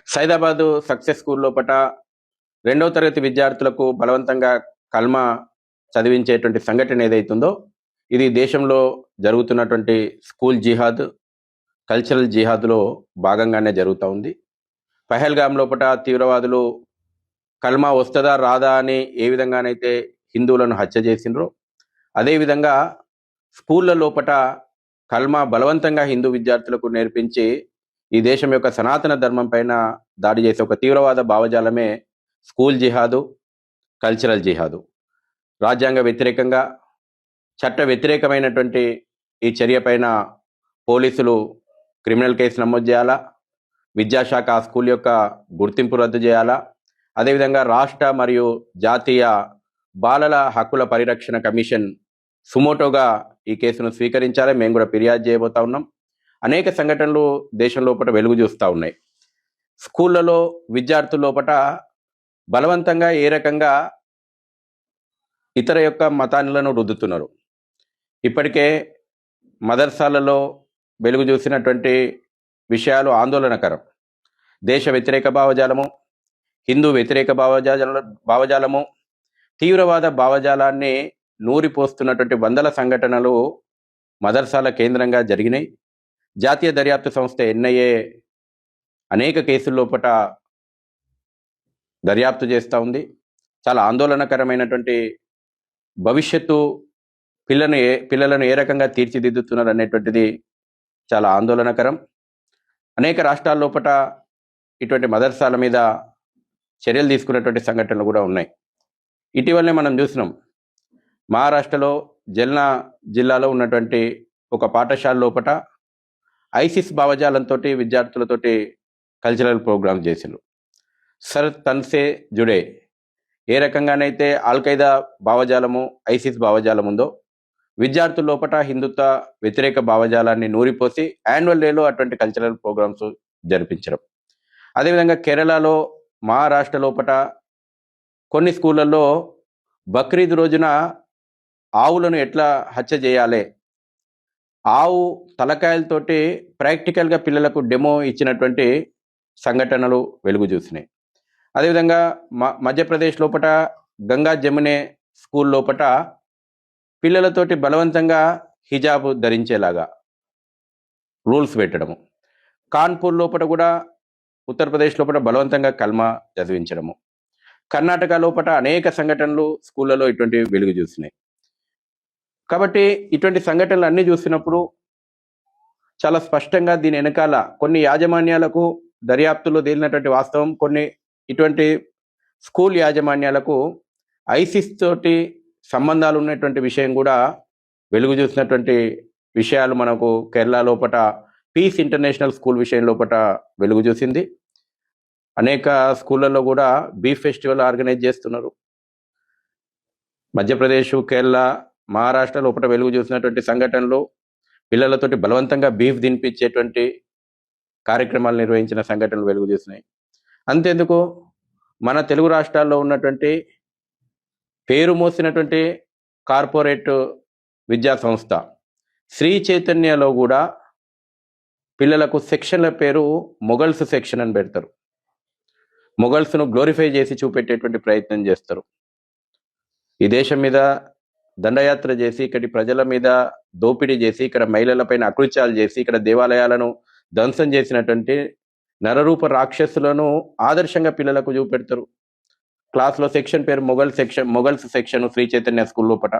Saidabad success school లోపట రెండవ తరగతి విద్యార్థులకు బలవంతంగా కల్మా చదివించేటువంటి సంఘటన ఏదైతుందో ఇది దేశంలో జరుగుతున్నటువంటి స్కూల్ జిహాద్ కల్చరల్ జిహాద్లో భాగంగానే జరుగుతూ ఉంది. పహల్గామ్ లోపట తీవ్రవాదులు కల్మా వస్తుందా రాదా అని ఏ విధంగానైతే హిందువులను హత్య చేసిండ్రో అదేవిధంగా స్కూళ్ళ లోపట కల్మా బలవంతంగా హిందూ విద్యార్థులకు నేర్పించి ఈ దేశం యొక్క సనాతన ధర్మం పైన దాడి చేసే ఒక తీవ్రవాద భావజాలమే స్కూల్ జిహాదు కల్చరల్ జిహాదు. రాజ్యాంగ వ్యతిరేకంగా చట్ట వ్యతిరేకమైనటువంటి ఈ చర్య పైన పోలీసులు క్రిమినల్ కేసు నమోదు చేయాలా, విద్యాశాఖ ఆ స్కూల్ యొక్క గుర్తింపు రద్దు చేయాలా, అదేవిధంగా రాష్ట్ర మరియు జాతీయ బాలల హక్కుల పరిరక్షణ కమిషన్ సుమోటోగా ఈ కేసును స్వీకరించాలి. మేము కూడా ఫిర్యాదు చేయబోతా ఉన్నాం. అనేక సంఘటనలు దేశం లోపల వెలుగు చూస్తూ ఉన్నాయి. స్కూళ్ళలో విద్యార్థుల లోపల బలవంతంగా ఏ రకంగా ఇతర యొక్క మతాలను రుద్దుతున్నారు. ఇప్పటికే మదర్సాలలో వెలుగు చూసినటువంటి విషయాలు ఆందోళనకరం. దేశ వ్యతిరేక భావజాలము, హిందూ వ్యతిరేక భావజాలము, తీవ్రవాద భావజాలాన్ని నూరిపోస్తున్నటువంటి వందల సంఘటనలు మదర్సాల కేంద్రంగా జరిగినాయి. జాతీయ దర్యాప్తు సంస్థ ఎన్ఐఏ అనేక కేసుల లోపల దర్యాప్తు చేస్తూ ఉంది. చాలా ఆందోళనకరమైనటువంటి భవిష్యత్తు పిల్లలను ఏ రకంగా తీర్చిదిద్దుతున్నారు అనేటువంటిది చాలా ఆందోళనకరం. అనేక రాష్ట్రాల లోపల ఇటువంటి మదర్సాల మీద చర్యలు తీసుకున్నటువంటి సంఘటనలు కూడా ఉన్నాయి. ఇటీవలనే మనం చూసినాం, మహారాష్ట్రలో జల్నా జిల్లాలో ఉన్నటువంటి ఒక పాఠశాల లోపల ఐసిస్ భావజాలంతో విద్యార్థులతోటి కల్చరల్ ప్రోగ్రామ్స్ చేసిండ్రు. సర్ తన్సే జుడే ఏ రకంగానైతే ఆల్ఖైదా భావజాలము, ఐసిస్ భావజాలం ఉందో విద్యార్థుల లోపల హిందుత్వ వ్యతిరేక భావజాలాన్ని నూరిపోసి యాన్యువల్ డేలో అటువంటి కల్చరల్ ప్రోగ్రామ్స్ జరిపించడం. అదేవిధంగా కేరళలో, మహారాష్ట్ర లోపల కొన్ని స్కూళ్ళల్లో బక్రీద్ రోజున ఆవులను ఎట్లా హత్య చేయాలి, ఆవు తలకాయలతోటి ప్రాక్టికల్గా పిల్లలకు డెమో ఇచ్చినటువంటి సంఘటనలు వెలుగు చూసినాయి. అదేవిధంగా మధ్యప్రదేశ్ లోపల గంగా జమునే స్కూల్ లోపల పిల్లలతోటి బలవంతంగా హిజాబ్ ధరించేలాగా రూల్స్ పెట్టడము. కాన్పూర్ లోపల కూడా, ఉత్తరప్రదేశ్ లోపల బలవంతంగా కల్మా చదివించడము. కర్ణాటక లోపల అనేక సంఘటనలు స్కూళ్ళలో ఇటువంటి వెలుగు చూసినాయి. కాబట్టి ఇటువంటి సంఘటనలు అన్నీ చూసినప్పుడు చాలా స్పష్టంగా దీని వెనకాల కొన్ని యాజమాన్యాలకు దర్యాప్తులో తేలినటువంటి వాస్తవం, కొన్ని ఇటువంటి స్కూల్ యాజమాన్యాలకు ఐసిస్ తోటి సంబంధాలు ఉన్నటువంటి విషయం కూడా వెలుగు చూసినటువంటి విషయాలు మనకు కేరళ లోపల పీస్ ఇంటర్నేషనల్ స్కూల్ విషయం లోపల వెలుగు చూసింది. అనేక స్కూళ్ళల్లో కూడా బీఫ్ ఫెస్టివల్ ఆర్గనైజ్ చేస్తున్నారు. మధ్యప్రదేశ్, కేరళ, మహారాష్ట్ర లోపల వెలుగు చూసినటువంటి సంఘటనలు పిల్లలతోటి బలవంతంగా బీఫ్ తినిపించేటువంటి కార్యక్రమాలు నిర్వహించిన సంఘటనలు వెలుగు చూసినాయి. అంతేందుకు మన తెలుగు రాష్ట్రాల్లో ఉన్నటువంటి పేరు మోసినటువంటి కార్పొరేట్ విద్యా సంస్థ శ్రీ చైతన్యలో కూడా పిల్లలకు సెక్షన్ల పేరు మొఘల్స్ సెక్షన్ అని పెడతారు. మొఘల్స్ను గ్లోరిఫై చేసి చూపెట్టేటువంటి ప్రయత్నం చేస్తారు. ఈ దేశం మీద దండయాత్ర చేసి, ఇక్కడి ప్రజల మీద దోపిడీ చేసి, ఇక్కడ మహిళలపైన అకృత్యాలు చేసి, ఇక్కడ దేవాలయాలను ధ్వంసం చేసినటువంటి నరరూప రాక్షసులను ఆదర్శంగా పిల్లలకు చూపెడతారు. క్లాస్లో సెక్షన్ పేరు మొఘల్స్ సెక్షన్ శ్రీ చైతన్య స్కూల్ లోపట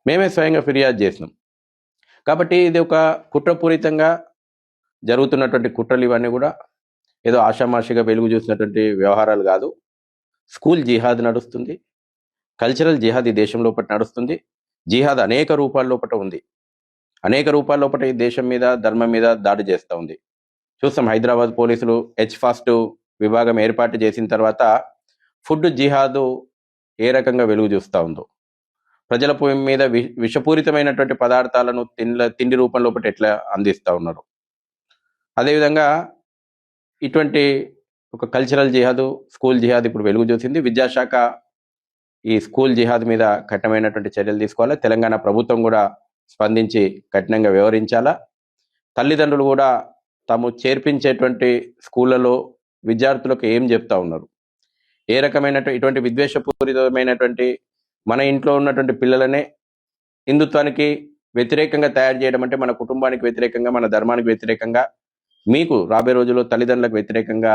మేమే స్వయంగా ఫిర్యాదు చేసినాం. కాబట్టి ఇది ఒక కుట్రపూరితంగా జరుగుతున్నటువంటి కుట్రలు. ఇవన్నీ కూడా ఏదో ఆషామాషిగా వెలుగు చూసినటువంటి వ్యవహారాలు కాదు. స్కూల్ జిహాద్ నడుస్తుంది, కల్చరల్ జిహాద్ ఈ దేశం లోపల నడుస్తుంది. జిహాద్ అనేక రూపాల లోపల ఉంది. అనేక రూపాల లోపల ఈ దేశం మీద, ధర్మం మీద దాడి చేస్తూ ఉంది. చూస్తాం, హైదరాబాద్ పోలీసులు H-ఫాస్ట్ విభాగం ఏర్పాటు చేసిన తర్వాత ఫుడ్ జిహాదు ఏ రకంగా వెలుగు చూస్తూ ఉందో, ప్రజల మీద విషపూరితమైనటువంటి పదార్థాలను తిండి రూపం లోపల ఎట్లా అందిస్తూ ఉన్నారు. అదేవిధంగా ఇటువంటి ఒక కల్చరల్ జిహాదు, స్కూల్ జిహాద్ ఇప్పుడు వెలుగు చూసింది. విద్యాశాఖ ఈ స్కూల్ జిహాద్ మీద కఠినమైనటువంటి చర్యలు తీసుకోవాలి. తెలంగాణ ప్రభుత్వం కూడా స్పందించి కఠినంగా వ్యవహరించాలా. తల్లిదండ్రులు కూడా తాము చేర్పించేటువంటి స్కూళ్ళలో విద్యార్థులకు ఏం చెప్తా ఉన్నారు, ఏ రకమైన ఇటువంటి విద్వేషపూరితమైనటువంటి మన ఇంట్లో ఉన్నటువంటి పిల్లలనే హిందుత్వానికి వ్యతిరేకంగా తయారు చేయడం అంటే మన కుటుంబానికి వ్యతిరేకంగా, మన ధర్మానికి వ్యతిరేకంగా, మీకు రాబోయే రోజుల్లో తల్లిదండ్రులకు వ్యతిరేకంగా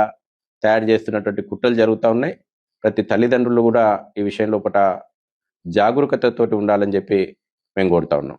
తయారు చేస్తున్నటువంటి కుట్రలు జరుగుతూ ఉన్నాయి. ప్రతి తల్లిదండ్రులు కూడా ఈ విషయంలో జాగరూకతతోటి ఉండాలని చెప్పి మేము కోరుతా ఉన్నాం.